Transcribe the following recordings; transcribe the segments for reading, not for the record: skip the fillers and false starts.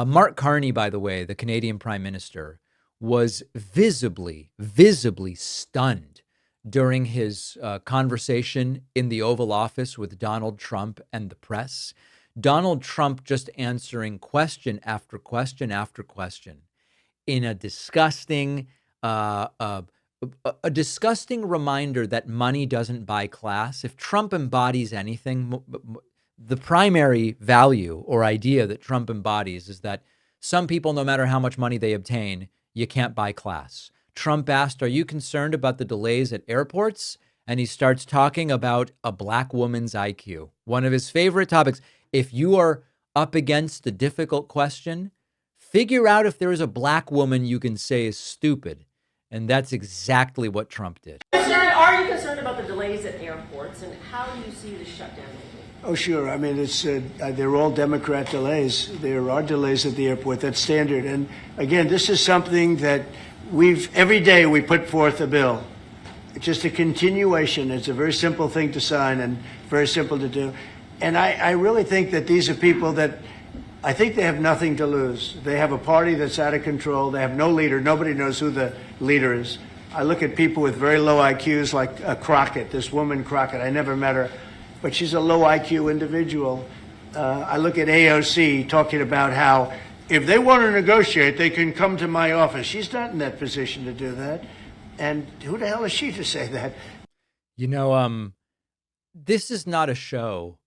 Mark Carney, by the way, the Canadian Prime Minister, was visibly stunned during his conversation in the Oval Office with Donald Trump and the press. Donald Trump just answering question after question after question in a disgusting, a disgusting reminder that money doesn't buy class. If Trump embodies anything, the primary value or idea that Trump embodies is that some people, no matter how much money they obtain, you can't buy class. Trump asked, "Are you concerned about the delays at airports?" And he starts talking about a black woman's IQ, one of his favorite topics. If you are up against a difficult question, figure out if there is a black woman you can say is stupid. And that's exactly what Trump did. Are you concerned about the delays at airports, and how do you see the shutdown? Oh, sure. I mean, they're all Democrat delays. There are delays at the airport. That's standard. And again, this is something that every day we put forth a bill. It's just a continuation. It's a very simple thing to sign and very simple to do. And I really think that these are people that I think they have nothing to lose. They have a party that's out of control. They have no leader. Nobody knows who the leader is. I look at people with very low IQs like Crockett, this woman Crockett. I never met her, but she's a low IQ individual. I look at AOC talking about how if they want to negotiate, they can come to my office. She's not in that position to do that. And who the hell is she to say that? You know, this is not a show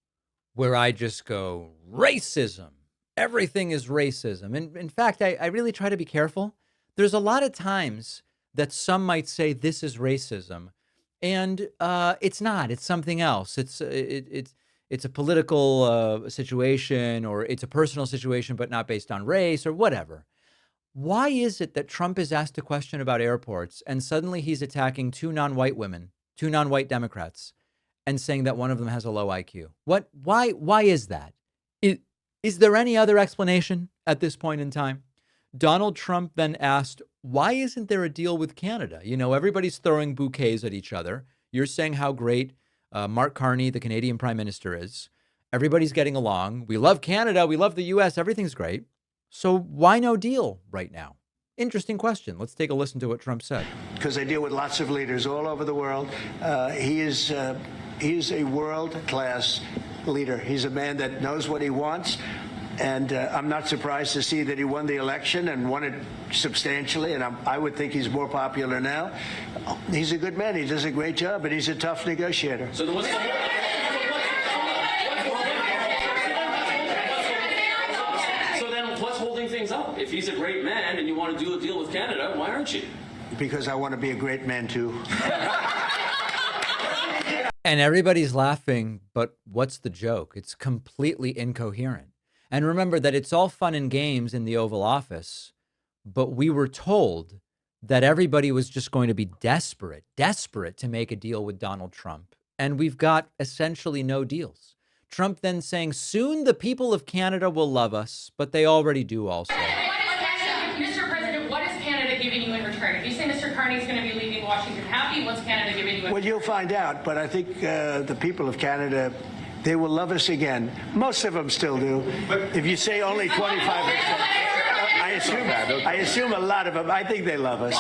where I just go, racism. Everything is racism. And in fact, I really try to be careful. There's a lot of times that some might say this is racism, and it's not. It's something else. It's a political situation, or it's a personal situation, but not based on race or whatever. Why is it that Trump is asked a question about airports and suddenly he's attacking two non-white women, two non-white Democrats, and saying that one of them has a low IQ? What? Why is that? Is there any other explanation at this point in time? Donald Trump then asked, why isn't there a deal with Canada? You know, everybody's throwing bouquets at each other. You're saying how great Mark Carney, the Canadian Prime Minister, is. Everybody's getting along. We love Canada. We love the U.S. Everything's great. So why no deal right now? Interesting question. Let's take a listen to what Trump said. Because I deal with lots of leaders all over the world. He is a world-class leader. He's a man that knows what he wants. And I'm not surprised to see that he won the election and won it substantially. And I would think he's more popular now. He's a good man. He does a great job, and he's a tough negotiator. So then what's holding things up? If he's a great man and you want to do a deal with Canada, why aren't you? Because I want to be a great man, too. And everybody's laughing, but what's the joke? It's completely incoherent. And remember that it's all fun and games in the Oval Office, but we were told that everybody was just going to be desperate to make a deal with Donald Trump. And we've got essentially no deals. Trump then saying, soon the people of Canada will love us, but they already do also. Mr. President, what is Canada giving you in return? If you say Mr. Carney is going to be leaving Washington happy, what's Canada giving you in return? Well, you'll find out, but I think the people of Canada, they will love us again. Most of them still do. But if you say only 25%, I assume a lot of them, I think they love us.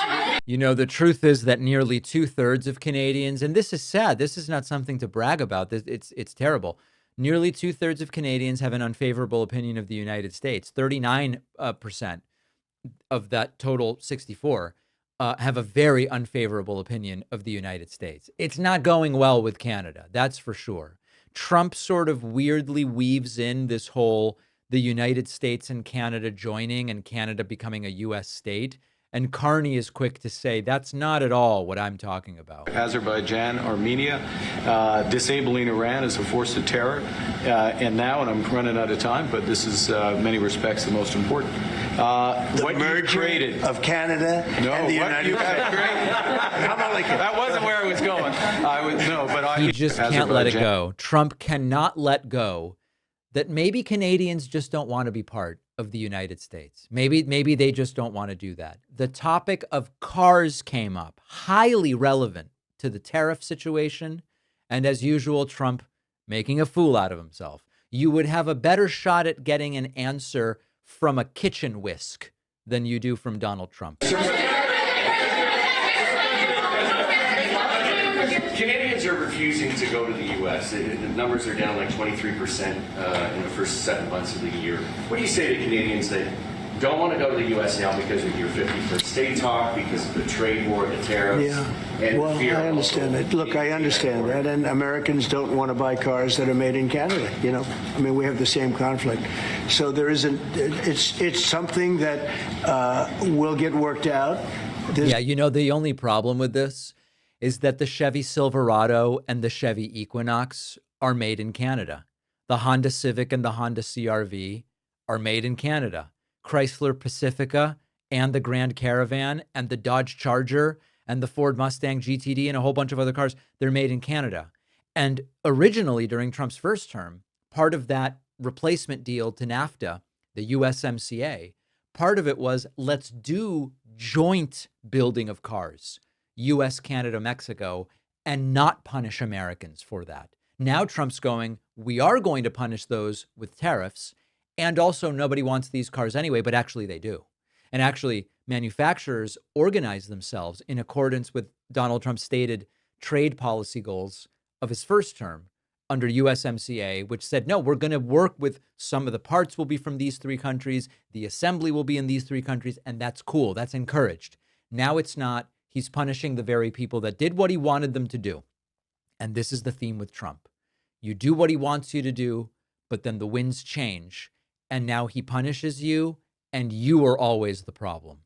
You know, the truth is that nearly 2/3 of Canadians, and this is sad, this is not something to brag about, it's terrible. Nearly 2/3 of Canadians have an unfavorable opinion of the United States. 39% of that total 64 have a very unfavorable opinion of the United States. It's not going well with Canada, that's for sure. Trump sort of weirdly weaves in this whole the United States and Canada joining and Canada becoming a U.S. state. And Carney is quick to say, that's not at all what I'm talking about. Azerbaijan, Armenia, disabling Iran as a force of terror. And now, and I'm running out of time, but this is in many respects the most important. The merger of Canada and the United States. That wasn't where I was going. He just can't let it go. Trump cannot let go that maybe Canadians just don't want to be part of the United States. Maybe they just don't want to do that. The topic of cars came up, highly relevant to the tariff situation. And as usual, Trump making a fool out of himself. You would have a better shot at getting an answer from a kitchen whisk than you do from Donald Trump. Canadians are refusing to go to the U.S. The numbers are down like 23% in the first 7 months of the year. What do you say to Canadians that don't want to go to the U.S. now because of your 51st state talk, because of the trade war, the tariffs, and Well, fear? I understand it. Look, I understand that, and Americans don't want to buy cars that are made in Canada. You know, I mean, we have the same conflict. So there isn't. It's something that will get worked out. Yeah, you know, the only problem with this is that the Chevy Silverado and the Chevy Equinox are made in Canada. The Honda Civic and the Honda CR-V are made in Canada. Chrysler Pacifica and the Grand Caravan and the Dodge Charger and the Ford Mustang GTD and a whole bunch of other cars, they're made in Canada. And originally, during Trump's first term, part of that replacement deal to NAFTA, the USMCA, part of it was, let's do joint building of cars, US, Canada, Mexico, and not punish Americans for that. Now Trump's going, we are going to punish those with tariffs. And also, nobody wants these cars anyway, but actually they do. And actually, manufacturers organize themselves in accordance with Donald Trump's stated trade policy goals of his first term under USMCA, which said, no, we're going to work with some of the parts will be from these three countries. The assembly will be in these three countries. And that's cool. That's encouraged. Now it's not. He's punishing the very people that did what he wanted them to do. And this is the theme with Trump. You do what he wants you to do, but then the winds change. And now he punishes you, and you are always the problem.